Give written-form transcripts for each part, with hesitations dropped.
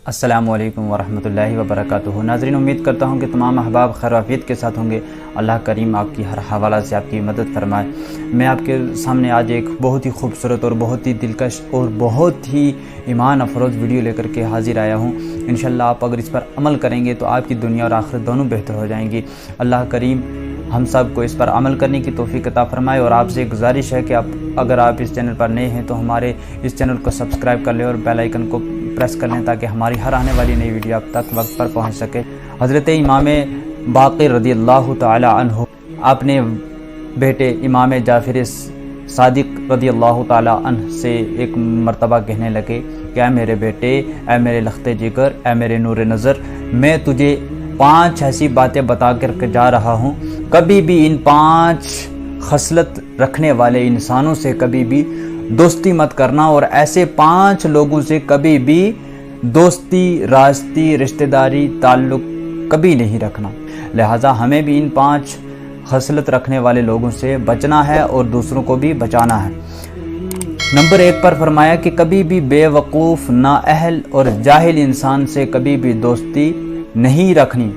السلام علیکم ورحمۃ اللہ وبرکاتہ۔ ناظرین، امید کرتا ہوں کہ تمام احباب خیر و عافیت کے ساتھ ہوں گے۔ اللہ کریم آپ کی ہر حوالہ سے آپ کی مدد فرمائے۔ میں آپ کے سامنے آج ایک بہت ہی خوبصورت اور بہت ہی دلکش اور بہت ہی ایمان افروز ویڈیو لے کر کے حاضر آیا ہوں۔ انشاءاللہ آپ اگر اس پر عمل کریں گے تو آپ کی دنیا اور آخرت دونوں بہتر ہو جائیں گی۔ اللہ کریم ہم سب کو اس پر عمل کرنے کی توفیق عطا فرمائے، اور آپ سے گزارش ہے کہ اگر آپ اس چینل پر نئے ہیں تو ہمارے اس چینل کو سبسکرائب کر لیں اور بیل آئیکن کو پریس کر لیں تاکہ ہماری ہر آنے والی نئی ویڈیو آپ تک وقت پر پہنچ سکے۔ حضرت امام باقر رضی اللہ تعالی عنہ اپنے بیٹے امام جعفر صادق رضی اللہ تعالی عنہ سے ایک مرتبہ کہنے لگے کہ اے میرے بیٹے، اے میرے لخت جگر، اے میرے نور نظر، میں تجھے 5 ایسی باتیں بتا کر جا رہا ہوں، کبھی بھی ان 5 خصلت رکھنے والے انسانوں سے کبھی بھی دوستی مت کرنا، اور ایسے 5 لوگوں سے کبھی بھی دوستی، راستی، رشتہ داری، تعلق کبھی نہیں رکھنا۔ لہٰذا ہمیں بھی ان 5 خصلت رکھنے والے لوگوں سے بچنا ہے اور دوسروں کو بھی بچانا ہے۔ نمبر 1 پر فرمایا کہ کبھی بھی بے وقوف، نااہل اور جاہل انسان سے کبھی بھی دوستی نہیں رکھنی،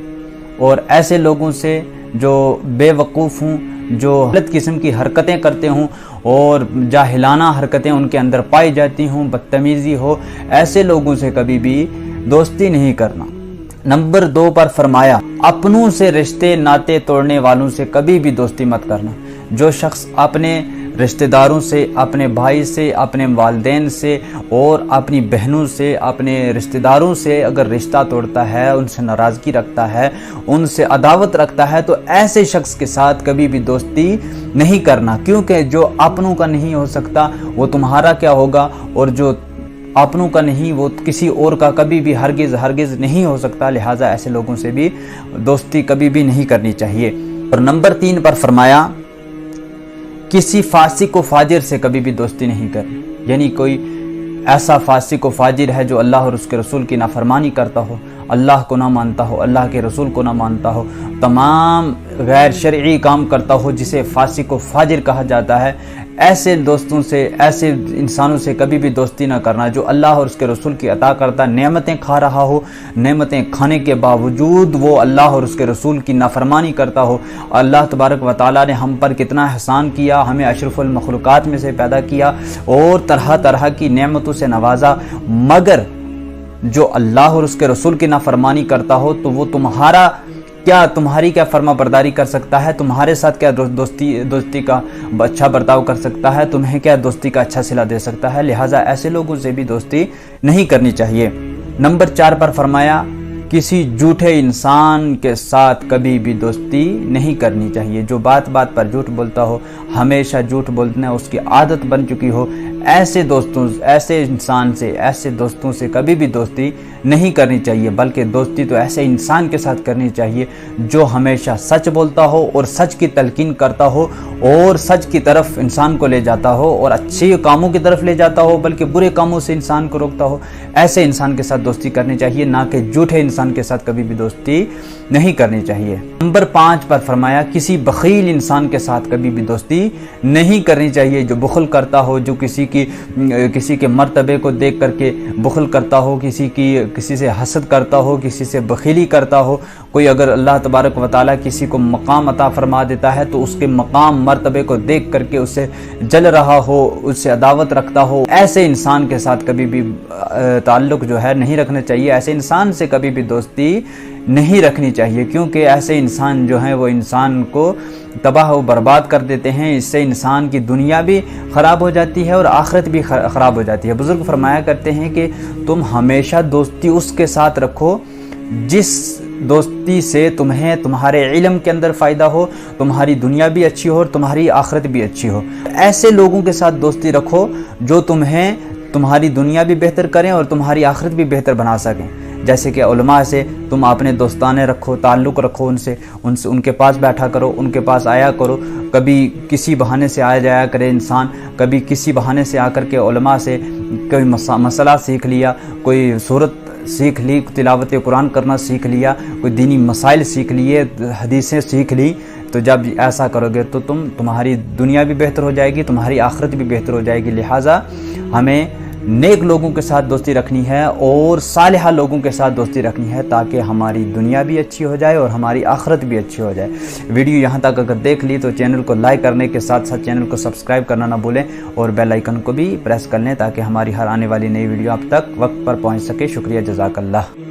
اور ایسے لوگوں سے جو بے وقوف ہوں، جو غلط قسم کی حرکتیں کرتے ہوں اور جاہلانہ حرکتیں ان کے اندر پائی جاتی ہوں، بدتمیزی ہو، ایسے لوگوں سے کبھی بھی دوستی نہیں کرنا۔ نمبر 2 پر فرمایا اپنوں سے رشتے ناطے توڑنے والوں سے کبھی بھی دوستی مت کرنا۔ جو شخص اپنے رشتہ داروں سے، اپنے بھائی سے، اپنے والدین سے اور اپنی بہنوں سے، اپنے رشتہ داروں سے اگر رشتہ توڑتا ہے، ان سے ناراضگی رکھتا ہے، ان سے عداوت رکھتا ہے، تو ایسے شخص کے ساتھ کبھی بھی دوستی نہیں کرنا، کیونکہ جو اپنوں کا نہیں ہو سکتا وہ تمہارا کیا ہوگا، اور جو اپنوں کا نہیں وہ کسی اور کا کبھی بھی ہرگز نہیں ہو سکتا۔ لہٰذا ایسے لوگوں سے بھی دوستی کبھی بھی نہیں کرنی چاہیے۔ اور نمبر 3 پر فرمایا کسی فاسق و فاجر سے کبھی بھی دوستی نہیں کرنی، یعنی کوئی ایسا فاسق و فاجر ہے جو اللہ اور اس کے رسول کی نافرمانی کرتا ہو، اللہ کو نہ مانتا ہو، اللہ کے رسول کو نہ مانتا ہو، تمام غیر شرعی کام کرتا ہو، جسے فاسق و فاجر کہا جاتا ہے، ایسے دوستوں سے، ایسے انسانوں سے کبھی بھی دوستی نہ کرنا۔ جو اللہ اور اس کے رسول کی عطا کرتا نعمتیں کھا رہا ہو، نعمتیں کھانے کے باوجود وہ اللہ اور اس کے رسول کی نافرمانی کرتا ہو۔ اللہ تبارک و تعالیٰ نے ہم پر کتنا احسان کیا، ہمیں اشرف المخلوقات میں سے پیدا کیا اور طرح طرح کی نعمتوں سے نوازا، مگر جو اللہ اور اس کے رسول کی نافرمانی کرتا ہو تو وہ تمہاری کیا فرما برداری کر سکتا ہے، تمہارے ساتھ کیا دوستی کا اچھا برتاؤ کر سکتا ہے، تمہیں کیا دوستی کا اچھا صلہ دے سکتا ہے۔ لہٰذا ایسے لوگوں سے بھی دوستی نہیں کرنی چاہیے۔ نمبر 4 پر فرمایا کسی جھوٹے انسان کے ساتھ کبھی بھی دوستی نہیں کرنی چاہیے۔ جو بات بات پر جھوٹ بولتا ہو، ہمیشہ جھوٹ بولنا اس کی عادت بن چکی ہو، ایسے دوستوں سے کبھی بھی دوستی نہیں کرنی چاہیے، بلکہ دوستی تو ایسے انسان کے ساتھ کرنی چاہیے جو ہمیشہ سچ بولتا ہو اور سچ کی تلقین کرتا ہو اور سچ کی طرف انسان کو لے جاتا ہو اور اچھے کاموں کی طرف لے جاتا ہو، بلکہ برے کاموں سے انسان کو روکتا ہو۔ ایسے انسان کے ساتھ دوستی کرنی چاہیے، نہ کہ جھوٹے انسان کے ساتھ کبھی بھی دوستی نہیں کرنی چاہیے۔ نمبر 5 پر فرمایا کسی بخیل انسان کے ساتھ کبھی بھی دوستی نہیں کرنی چاہیے۔ جو بخل کرتا ہو، جو کسی کے مرتبے کو دیکھ کر کے بخل کرتا ہو، کسی سے حسد کرتا ہو، کسی سے بخیلی کرتا ہو، کوئی اگر اللہ تبارک و تعالیٰ کسی کو مقام عطا فرما دیتا ہے تو اس کے مقام مرتبے کو دیکھ کر کے اسے جل رہا ہو، اس سے عداوت رکھتا ہو، ایسے انسان کے ساتھ کبھی بھی تعلق جو ہے نہیں رکھنا چاہیے، ایسے انسان سے کبھی بھی دوستی نہیں رکھنی چاہیے، کیونکہ ایسے انسان جو ہیں وہ انسان کو تباہ و برباد کر دیتے ہیں۔ اس سے انسان کی دنیا بھی خراب ہو جاتی ہے اور آخرت بھی خراب ہو جاتی ہے۔ بزرگ فرمایا کرتے ہیں کہ تم ہمیشہ دوستی اس کے ساتھ رکھو جس دوستی سے تمہیں تمہارے علم کے اندر فائدہ ہو، تمہاری دنیا بھی اچھی ہو اور تمہاری آخرت بھی اچھی ہو۔ ایسے لوگوں کے ساتھ دوستی رکھو جو تمہاری دنیا بھی بہتر کریں اور تمہاری آخرت بھی بہتر بنا سکیں۔ جیسے کہ علماء سے تم اپنے دوستانے رکھو، تعلق رکھو، ان کے پاس بیٹھا کرو، ان کے پاس آیا کرو، کبھی کسی بہانے سے آیا جایا کرے انسان، کبھی کسی بہانے سے آ کر کے علماء سے کوئی مسئلہ سیکھ لیا، کوئی صورت سیکھ لی، تلاوت قرآن کرنا سیکھ لیا، کوئی دینی مسائل سیکھ لیے، حدیثیں سیکھ لی، تو جب ایسا کرو گے تو تمہاری دنیا بھی بہتر ہو جائے گی، تمہاری آخرت بھی بہتر ہو جائے گی۔ لہٰذا ہمیں نیک لوگوں کے ساتھ دوستی رکھنی ہے اور صالحہ لوگوں کے ساتھ دوستی رکھنی ہے، تاکہ ہماری دنیا بھی اچھی ہو جائے اور ہماری آخرت بھی اچھی ہو جائے۔ ویڈیو یہاں تک اگر دیکھ لی تو چینل کو لائک کرنے کے ساتھ ساتھ چینل کو سبسکرائب کرنا نہ بھولیں اور بیل آئیکن کو بھی پریس کر لیں، تاکہ ہماری ہر آنے والی نئی ویڈیو آپ تک وقت پر پہنچ سکے۔ شکریہ، جزاک اللہ۔